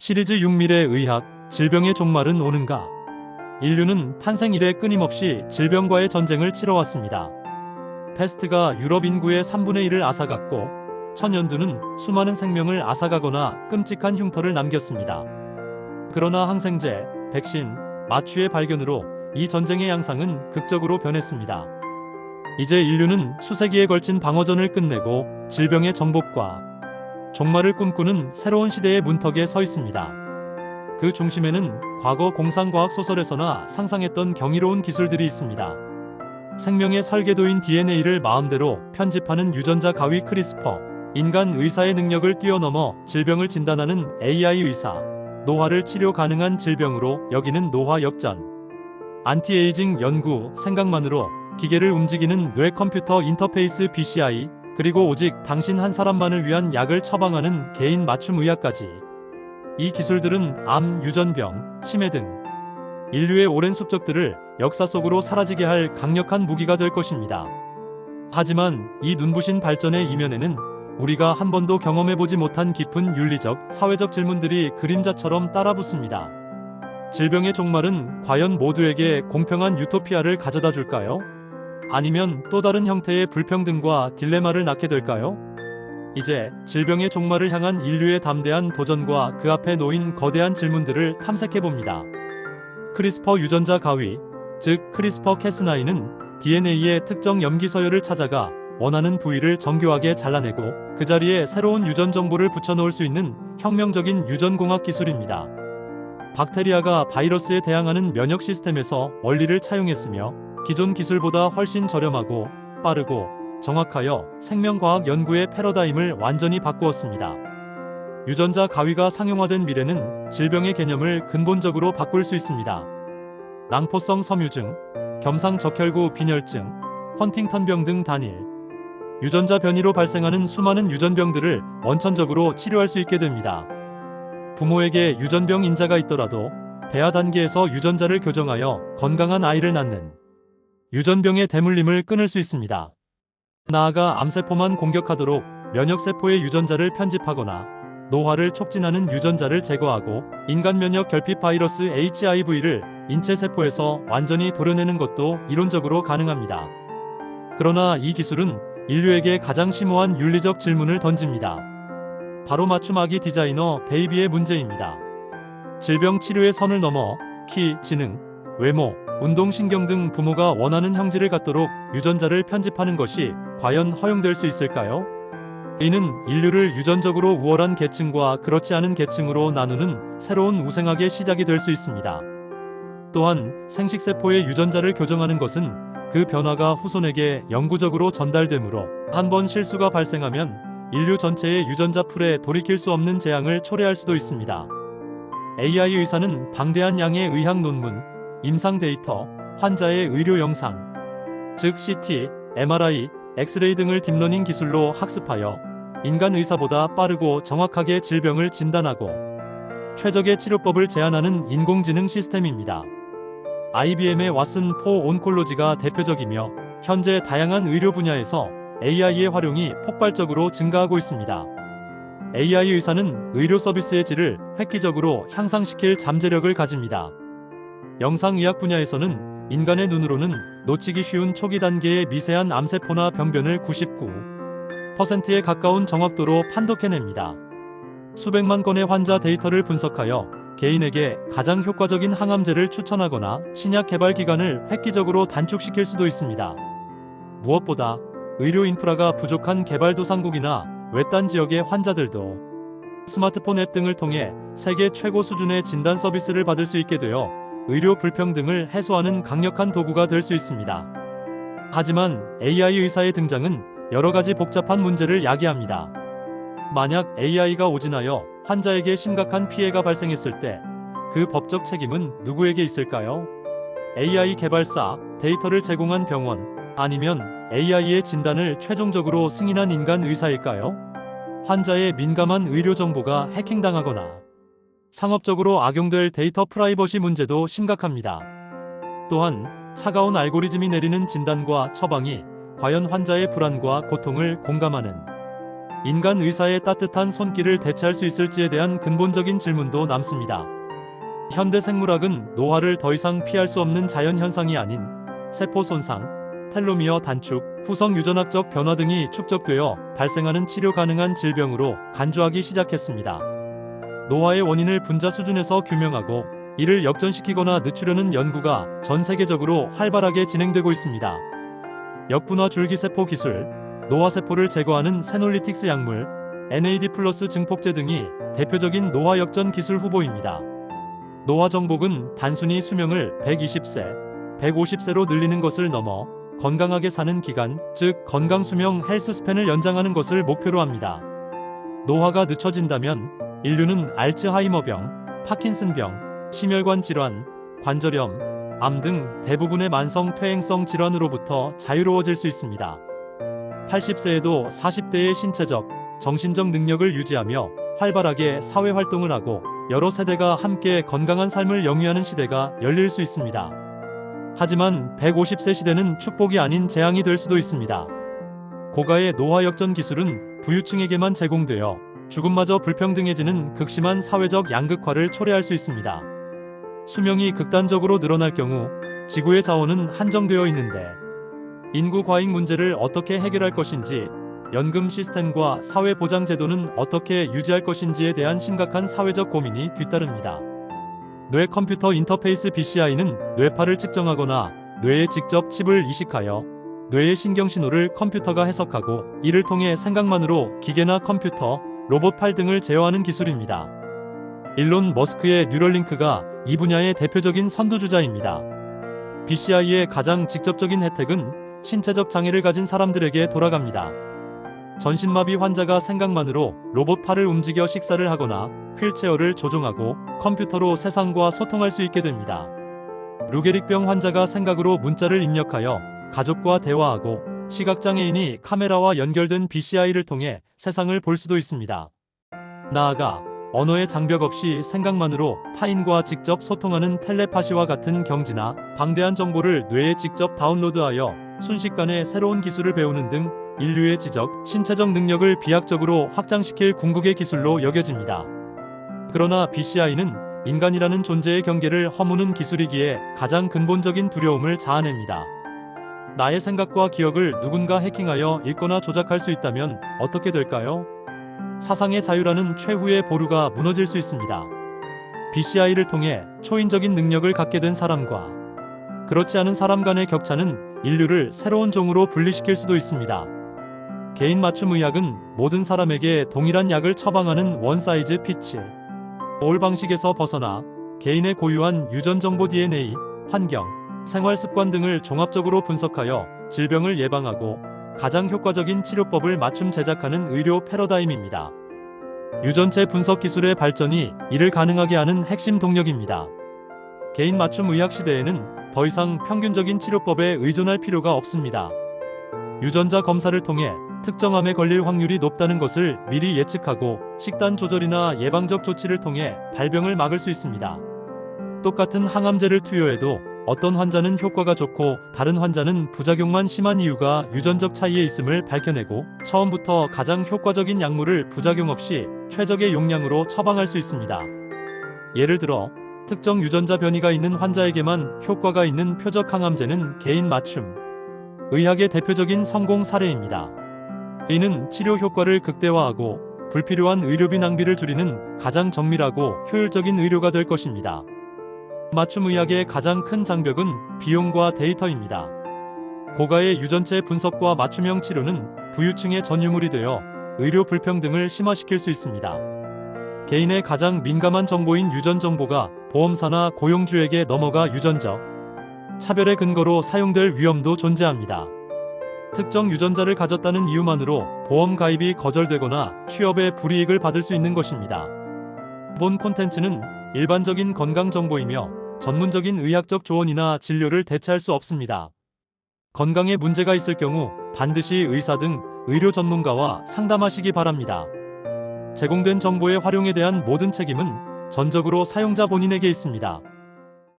시리즈 6미래의학, 질병의 종말은 오는가? 인류는 탄생 이래 끊임없이 질병과의 전쟁을 치러왔습니다. 패스트가 유럽 인구의 3분의 1을 앗아갔고, 천연두는 수많은 생명을 앗아가거나 끔찍한 흉터를 남겼습니다. 그러나 항생제, 백신, 마취의 발견으로 이 전쟁의 양상은 극적으로 변했습니다. 이제 인류는 수세기에 걸친 방어전을 끝내고 질병의 정복과 종말을 꿈꾸는 새로운 시대의 문턱에 서 있습니다. 그 중심에는 과거 공상과학 소설에서나 상상했던 경이로운 기술들이 있습니다. 생명의 설계도인 DNA를 마음대로 편집하는 유전자 가위 크리스퍼, 인간 의사의 능력을 뛰어넘어 질병을 진단하는 AI 의사, 노화를 치료 가능한 질병으로 여기는 노화 역전, 안티에이징 연구, 생각만으로 기계를 움직이는 뇌 컴퓨터 인터페이스 BCI, 그리고 오직 당신 한 사람만을 위한 약을 처방하는 개인 맞춤 의학까지. 이 기술들은 암, 유전병, 치매 등 인류의 오랜 숙적들을 역사 속으로 사라지게 할 강력한 무기가 될 것입니다. 하지만 이 눈부신 발전의 이면에는 우리가 한 번도 경험해보지 못한 깊은 윤리적, 사회적 질문들이 그림자처럼 따라붙습니다. 질병의 종말은 과연 모두에게 공평한 유토피아를 가져다 줄까요? 아니면 또 다른 형태의 불평등과 딜레마를 낳게 될까요? 이제 질병의 종말을 향한 인류의 담대한 도전과 그 앞에 놓인 거대한 질문들을 탐색해봅니다. 크리스퍼 유전자 가위, 즉 크리스퍼 캐스나이는 DNA의 특정 염기 서열을 찾아가 원하는 부위를 정교하게 잘라내고 그 자리에 새로운 유전 정보를 붙여넣을 수 있는 혁명적인 유전공학 기술입니다. 박테리아가 바이러스에 대항하는 면역 시스템에서 원리를 차용했으며 기존 기술보다 훨씬 저렴하고 빠르고 정확하여 생명과학 연구의 패러다임을 완전히 바꾸었습니다. 유전자 가위가 상용화된 미래는 질병의 개념을 근본적으로 바꿀 수 있습니다. 낭포성 섬유증, 겸상적혈구 빈혈증, 헌팅턴병 등 단일 유전자 변이로 발생하는 수많은 유전병들을 원천적으로 치료할 수 있게 됩니다. 부모에게 유전병 인자가 있더라도 배아 단계에서 유전자를 교정하여 건강한 아이를 낳는 유전병의 대물림을 끊을 수 있습니다. 나아가 암세포만 공격하도록 면역세포의 유전자를 편집하거나 노화를 촉진하는 유전자를 제거하고 인간 면역 결핍 바이러스 HIV를 인체세포에서 완전히 도려내는 것도 이론적으로 가능합니다. 그러나 이 기술은 인류에게 가장 심오한 윤리적 질문을 던집니다. 바로 맞춤 아기 디자이너 베이비의 문제입니다. 질병 치료의 선을 넘어 키, 지능, 외모, 운동신경 등 부모가 원하는 형질을 갖도록 유전자를 편집하는 것이 과연 허용될 수 있을까요? 이는 인류를 유전적으로 우월한 계층과 그렇지 않은 계층으로 나누는 새로운 우생학의 시작이 될 수 있습니다. 또한 생식세포의 유전자를 교정하는 것은 그 변화가 후손에게 영구적으로 전달되므로 한 번 실수가 발생하면 인류 전체의 유전자 풀에 돌이킬 수 없는 재앙을 초래할 수도 있습니다. AI 의사는 방대한 양의 의학 논문, 임상 데이터, 환자의 의료 영상, 즉 CT, MRI, 엑스레이 등을 딥러닝 기술로 학습하여 인간 의사보다 빠르고 정확하게 질병을 진단하고 최적의 치료법을 제안하는 인공지능 시스템입니다. IBM의 왓슨4 온콜로지가 대표적이며 현재 다양한 의료 분야에서 AI의 활용이 폭발적으로 증가하고 있습니다. AI 의사는 의료 서비스의 질을 획기적으로 향상시킬 잠재력을 가집니다. 영상의학 분야에서는 인간의 눈으로는 놓치기 쉬운 초기 단계의 미세한 암세포나 병변을 99%에 가까운 정확도로 판독해냅니다. 수백만 건의 환자 데이터를 분석하여 개인에게 가장 효과적인 항암제를 추천하거나 신약 개발 기간을 획기적으로 단축시킬 수도 있습니다. 무엇보다 의료 인프라가 부족한 개발도상국이나 외딴 지역의 환자들도 스마트폰 앱 등을 통해 세계 최고 수준의 진단 서비스를 받을 수 있게 되어 의료 불평등을 해소하는 강력한 도구가 될 수 있습니다. 하지만 AI 의사의 등장은 여러 가지 복잡한 문제를 야기합니다. 만약 AI가 오진하여 환자에게 심각한 피해가 발생했을 때 그 법적 책임은 누구에게 있을까요? AI 개발사, 데이터를 제공한 병원, 아니면 AI의 진단을 최종적으로 승인한 인간 의사일까요? 환자의 민감한 의료 정보가 해킹당하거나 상업적으로 악용될 데이터 프라이버시 문제도 심각합니다. 또한 차가운 알고리즘이 내리는 진단과 처방이 과연 환자의 불안과 고통을 공감하는 인간 의사의 따뜻한 손길을 대체할 수 있을지에 대한 근본적인 질문도 남습니다. 현대 생물학은 노화를 더 이상 피할 수 없는 자연 현상이 아닌 세포 손상, 텔로미어 단축, 후성 유전학적 변화 등이 축적되어 발생하는 치료 가능한 질병으로 간주하기 시작했습니다. 노화의 원인을 분자 수준에서 규명하고 이를 역전시키거나 늦추려는 연구가 전 세계적으로 활발하게 진행되고 있습니다. 역분화 줄기세포 기술, 노화세포를 제거하는 세놀리틱스 약물, NAD+ 증폭제 등이 대표적인 노화 역전 기술 후보입니다. 노화 정복은 단순히 수명을 120세, 150세로 늘리는 것을 넘어 건강하게 사는 기간, 즉 건강수명 헬스스팬을 연장하는 것을 목표로 합니다. 노화가 늦춰진다면 인류는 알츠하이머병, 파킨슨병, 심혈관 질환, 관절염, 암 등 대부분의 만성 퇴행성 질환으로부터 자유로워질 수 있습니다. 80세에도 40대의 신체적, 정신적 능력을 유지하며 활발하게 사회활동을 하고 여러 세대가 함께 건강한 삶을 영위하는 시대가 열릴 수 있습니다. 하지만 150세 시대는 축복이 아닌 재앙이 될 수도 있습니다. 고가의 노화 역전 기술은 부유층에게만 제공되어 죽음마저 불평등해지는 극심한 사회적 양극화를 초래할 수 있습니다. 수명이 극단적으로 늘어날 경우 지구의 자원은 한정되어 있는데 인구 과잉 문제를 어떻게 해결할 것인지, 연금 시스템과 사회보장 제도는 어떻게 유지할 것인지에 대한 심각한 사회적 고민이 뒤따릅니다. 뇌 컴퓨터 인터페이스 BCI는 뇌파를 측정하거나 뇌에 직접 칩을 이식하여 뇌의 신경신호를 컴퓨터가 해석하고 이를 통해 생각만으로 기계나 컴퓨터, 로봇팔 등을 제어하는 기술입니다. 일론 머스크의 뉴럴링크가 이 분야의 대표적인 선두주자입니다. BCI의 가장 직접적인 혜택은 신체적 장애를 가진 사람들에게 돌아갑니다. 전신마비 환자가 생각만으로 로봇팔을 움직여 식사를 하거나 휠체어를 조종하고 컴퓨터로 세상과 소통할 수 있게 됩니다. 루게릭병 환자가 생각으로 문자를 입력하여 가족과 대화하고 시각장애인이 카메라와 연결된 BCI를 통해 세상을 볼 수도 있습니다. 나아가 언어의 장벽 없이 생각만으로 타인과 직접 소통하는 텔레파시와 같은 경지나 방대한 정보를 뇌에 직접 다운로드하여 순식간에 새로운 기술을 배우는 등 인류의 지적, 신체적 능력을 비약적으로 확장시킬 궁극의 기술로 여겨집니다. 그러나 BCI는 인간이라는 존재의 경계를 허무는 기술이기에 가장 근본적인 두려움을 자아냅니다. 나의 생각과 기억을 누군가 해킹하여 읽거나 조작할 수 있다면 어떻게 될까요? 사상의 자유라는 최후의 보루가 무너질 수 있습니다. BCI를 통해 초인적인 능력을 갖게 된 사람과 그렇지 않은 사람 간의 격차는 인류를 새로운 종으로 분리시킬 수도 있습니다. 개인 맞춤 의학은 모든 사람에게 동일한 약을 처방하는 원사이즈 피치 올 방식에서 벗어나 개인의 고유한 유전 정보 DNA, 환경, 생활 습관 등을 종합적으로 분석하여 질병을 예방하고 가장 효과적인 치료법을 맞춤 제작하는 의료 패러다임입니다. 유전체 분석 기술의 발전이 이를 가능하게 하는 핵심 동력입니다. 개인 맞춤 의학 시대에는 더 이상 평균적인 치료법에 의존할 필요가 없습니다. 유전자 검사를 통해 특정암에 걸릴 확률이 높다는 것을 미리 예측하고 식단 조절이나 예방적 조치를 통해 발병을 막을 수 있습니다. 똑같은 항암제를 투여해도 어떤 환자는 효과가 좋고 다른 환자는 부작용만 심한 이유가 유전적 차이에 있음을 밝혀내고 처음부터 가장 효과적인 약물을 부작용 없이 최적의 용량으로 처방할 수 있습니다. 예를 들어 특정 유전자 변이가 있는 환자에게만 효과가 있는 표적 항암제는 개인 맞춤 의학의 대표적인 성공 사례입니다. 이는 치료 효과를 극대화하고 불필요한 의료비 낭비를 줄이는 가장 정밀하고 효율적인 의료가 될 것입니다. 맞춤 의학의 가장 큰 장벽은 비용과 데이터입니다. 고가의 유전체 분석과 맞춤형 치료는 부유층의 전유물이 되어 의료 불평등을 심화시킬 수 있습니다. 개인의 가장 민감한 정보인 유전 정보가 보험사나 고용주에게 넘어가 유전적 차별의 근거로 사용될 위험도 존재합니다. 특정 유전자를 가졌다는 이유만으로 보험 가입이 거절되거나 취업에 불이익을 받을 수 있는 것입니다. 본 콘텐츠는 일반적인 건강 정보이며 전문적인 의학적 조언이나 진료를 대체할 수 없습니다. 건강에 문제가 있을 경우 반드시 의사 등 의료 전문가와 상담하시기 바랍니다. 제공된 정보의 활용에 대한 모든 책임은 전적으로 사용자 본인에게 있습니다.